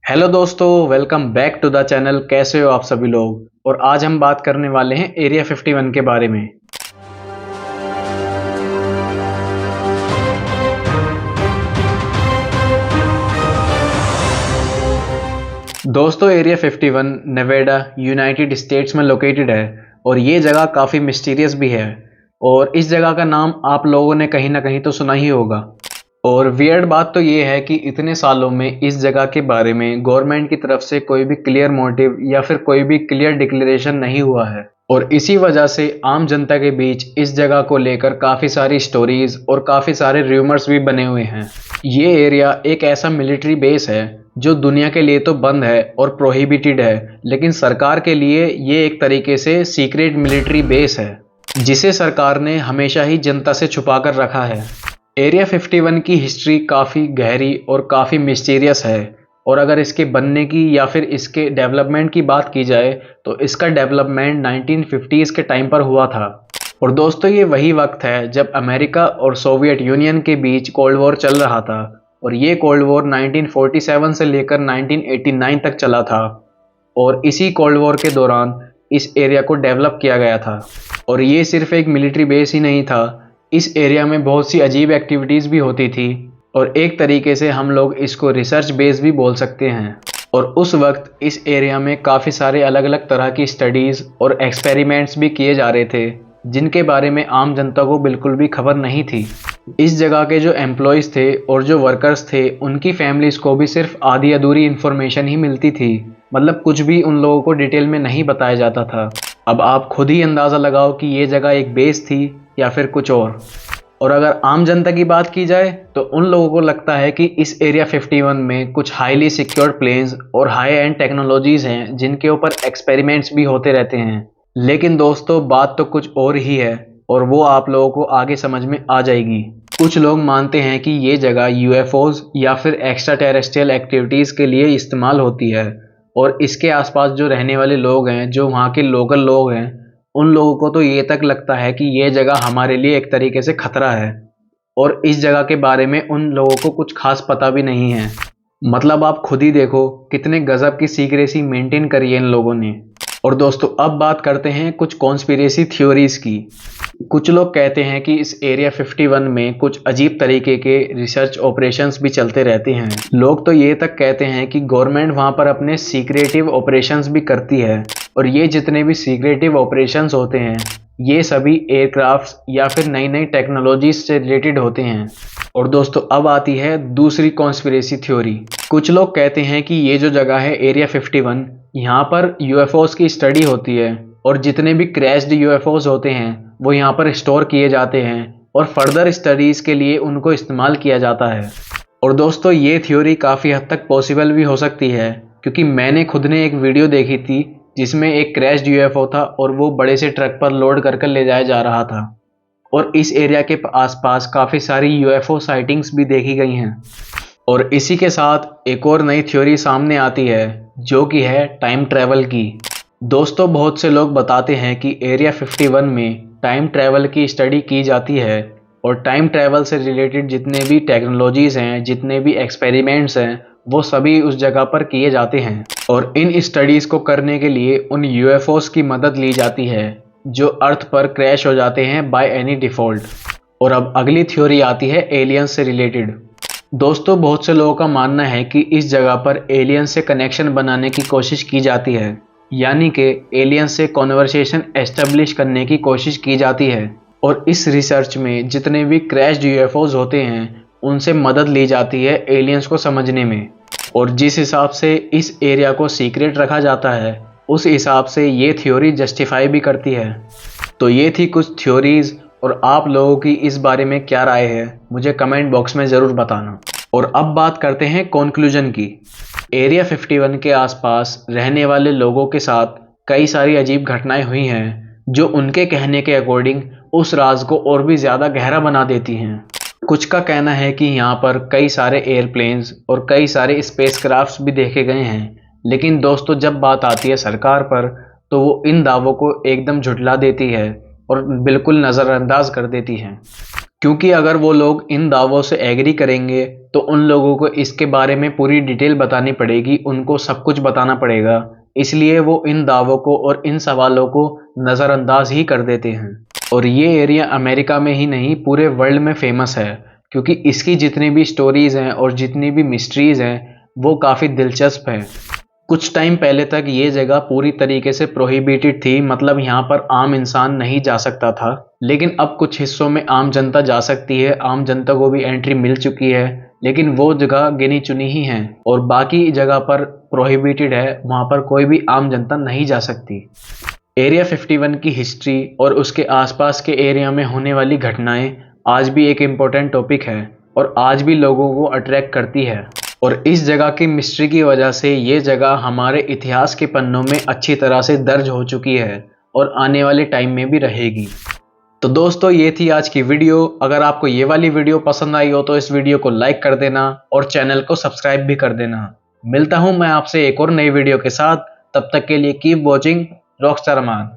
Hello दोस्तों, welcome back to the channel. कैसे हो आप सभी लोग। और आज हम बात करने वाले हैं एरिया 51 के बारे में। दोस्तों, एरिया 51 नेवाडा यूनाइटेड स्टेट्स में लोकेटेड है और ये जगह काफ़ी मिस्टीरियस भी है। और इस जगह का नाम आप लोगों ने कहीं ना कहीं तो सुना ही होगा। और वियर्ड बात तो ये है कि इतने सालों में इस जगह के बारे में गवर्नमेंट की तरफ से कोई भी क्लियर मोटिव या फिर कोई भी क्लियर डिक्लेरेशन नहीं हुआ है। और इसी वजह से आम जनता के बीच इस जगह को लेकर काफ़ी सारी स्टोरीज और काफ़ी सारे र्यूमर्स भी बने हुए हैं। ये एरिया एक ऐसा मिलिट्री बेस है जो दुनिया के लिए तो बंद है और प्रोहिबिटेड है, लेकिन सरकार के लिए ये एक तरीके से सीक्रेट मिलिट्री बेस है जिसे सरकार ने हमेशा ही जनता से छुपा कर रखा है। एरिया 51 की हिस्ट्री काफ़ी गहरी और काफ़ी मिस्टीरियस है। और अगर इसके बनने की या फिर इसके डेवलपमेंट की बात की जाए तो इसका डेवलपमेंट 1950s के टाइम पर हुआ था। और दोस्तों, ये वही वक्त है जब अमेरिका और सोवियत यूनियन के बीच कोल्ड वॉर चल रहा था। और ये कोल्ड वॉर 1947 से लेकर 1989 तक चला था। और इसी कोल्ड वॉर के दौरान इस एरिया को डेवलप किया गया था। और ये सिर्फ एक मिलिट्री बेस ही नहीं था, इस एरिया में बहुत सी अजीब एक्टिविटीज़ भी होती थी। और एक तरीके से हम लोग इसको रिसर्च बेस भी बोल सकते हैं। और उस वक्त इस एरिया में काफ़ी सारे अलग अलग तरह की स्टडीज़ और एक्सपेरिमेंट्स भी किए जा रहे थे जिनके बारे में आम जनता को बिल्कुल भी खबर नहीं थी। इस जगह के जो एम्प्लॉयज़ थे और जो वर्कर्स थे उनकी फैमिलीज़ को भी सिर्फ आधी अधूरी इन्फॉर्मेशन ही मिलती थी। मतलब कुछ भी उन लोगों को डिटेल में नहीं बताया जाता था। अब आप खुद ही अंदाज़ा लगाओ कि ये जगह एक बेस थी या फिर कुछ और अगर आम जनता की बात की जाए तो उन लोगों को लगता है कि इस एरिया 51 में कुछ हाईली सिक्योर्ड प्लेन्स और हाई एंड टेक्नोलॉजीज़ हैं जिनके ऊपर एक्सपेरिमेंट्स भी होते रहते हैं। लेकिन दोस्तों, बात तो कुछ और ही है और वो आप लोगों को आगे समझ में आ जाएगी। कुछ लोग मानते हैं कि ये जगह यूएफओज या फिर एक्स्ट्रा टेरेस्ट्रियल एक्टिविटीज़ के लिए इस्तेमाल होती है। और इसके आसपास जो रहने वाले लोग हैं, जो वहाँ के लोकल लोग हैं, उन लोगों को तो ये तक लगता है कि ये जगह हमारे लिए एक तरीके से खतरा है। और इस जगह के बारे में उन लोगों को कुछ खास पता भी नहीं है। मतलब आप खुद ही देखो कितने गजब की सीक्रेसी मेंटेन करी है इन लोगों ने। और दोस्तों, अब बात करते हैं कुछ कॉन्स्पिरेसी थ्योरीज की। कुछ लोग कहते हैं कि इस एरिया 51 में कुछ अजीब तरीके के रिसर्च ऑपरेशंस भी चलते रहते हैं। लोग तो ये तक कहते हैं कि गवर्नमेंट वहाँ पर अपने सीक्रेटिव ऑपरेशंस भी करती है। और ये जितने भी सीक्रेटिव ऑपरेशंस होते हैं ये सभी एयरक्राफ्ट्स या फिर नई नई टेक्नोलॉजीज से रिलेटेड होते हैं। और दोस्तों, अब आती है दूसरी कॉन्स्पिरेसी थ्योरी। कुछ लोग कहते हैं कि ये जो जगह है एरिया 51, यहाँ पर यूएफओज की स्टडी होती है और जितने भी क्रैश्ड यूएफओज होते हैं वो यहाँ पर स्टोर किए जाते हैं और फर्दर स्टडीज़ के लिए उनको इस्तेमाल किया जाता है। और दोस्तों, ये थ्योरी काफ़ी हद तक पॉसिबल भी हो सकती है क्योंकि मैंने खुद ने एक वीडियो देखी थी जिसमें एक क्रैश्ड यूएफओ था और वो बड़े से ट्रक पर लोड कर ले जाया जा रहा था। और इस एरिया के आसपास काफ़ी सारी यूएफओ साइटिंग्स भी देखी गई हैं। और इसी के साथ एक और नई थ्योरी सामने आती है जो कि है टाइम ट्रैवल की। दोस्तों, बहुत से लोग बताते हैं कि एरिया 51 में टाइम ट्रैवल की स्टडी की जाती है और टाइम ट्रैवल से रिलेटेड जितने भी टेक्नोलॉजीज़ हैं, जितने भी एक्सपेरिमेंट्स हैं, वो सभी उस जगह पर किए जाते हैं। और इन स्टडीज़ को करने के लिए उन यूएफओस की मदद ली जाती है जो अर्थ पर क्रैश हो जाते हैं बाय एनी डिफ़ॉल्ट। और अब अगली थ्योरी आती है एलियंस से रिलेटेड। दोस्तों, बहुत से लोगों का मानना है कि इस जगह पर एलियंस से कनेक्शन बनाने की कोशिश की जाती है, यानी कि एलियंस से कॉन्वर्सेशन एस्टेब्लिश करने की कोशिश की जाती है। और इस रिसर्च में जितने भी क्रैश्ड यूएफओज होते हैं उनसे मदद ली जाती है एलियंस को समझने में। और जिस हिसाब से इस एरिया को सीक्रेट रखा जाता है उस हिसाब से ये थ्योरी जस्टिफाई भी करती है। तो ये थी कुछ थ्योरीज़, और आप लोगों की इस बारे में क्या राय है मुझे कमेंट बॉक्स में ज़रूर बताना। और अब बात करते हैं कॉन्क्लूजन की। एरिया 51 के आसपास रहने वाले लोगों के साथ कई सारी अजीब घटनाएं हुई हैं जो उनके कहने के अकॉर्डिंग उस राज को और भी ज़्यादा गहरा बना देती हैं। कुछ का कहना है कि यहाँ पर कई सारे एयरप्लेन्स और कई सारे स्पेसक्राफ्ट्स भी देखे गए हैं। लेकिन दोस्तों, जब बात आती है सरकार पर तो वो इन दावों को एकदम झुठला देती है और बिल्कुल नज़रअंदाज कर देती है क्योंकि अगर वो लोग इन दावों से एग्री करेंगे तो उन लोगों को इसके बारे में पूरी डिटेल बतानी पड़ेगी, उनको सब कुछ बताना पड़ेगा। इसलिए वो इन दावों को और इन सवालों को नज़रअंदाज ही कर देते हैं। और ये एरिया अमेरिका में ही नहीं पूरे वर्ल्ड में फेमस है, क्योंकि इसकी जितनी भी स्टोरीज हैं और जितनी भी मिस्ट्रीज हैं वो काफ़ी दिलचस्प हैं। कुछ टाइम पहले तक ये जगह पूरी तरीके से प्रोहिबिटेड थी, मतलब यहाँ पर आम इंसान नहीं जा सकता था। लेकिन अब कुछ हिस्सों में आम जनता जा सकती है, आम जनता को भी एंट्री मिल चुकी है। लेकिन वो जगह गिनी चुनी ही हैं और बाकी जगह पर प्रोहिबिटेड है, वहाँ पर कोई भी आम जनता नहीं जा सकती। एरिया 51 की हिस्ट्री और उसके आसपास के एरिया में होने वाली घटनाएं आज भी एक इम्पोर्टेंट टॉपिक है और आज भी लोगों को अट्रैक्ट करती है। और इस जगह की मिस्ट्री की वजह से ये जगह हमारे इतिहास के पन्नों में अच्छी तरह से दर्ज हो चुकी है और आने वाले टाइम में भी रहेगी। तो दोस्तों, ये थी आज की वीडियो। अगर आपको ये वाली वीडियो पसंद आई हो तो इस वीडियो को लाइक कर देना और चैनल को सब्सक्राइब भी कर देना। मिलता हूँ मैं आपसे एक और नई वीडियो के साथ। तब तक के लिए कीप वॉचिंग रॉकस्टार अरमान।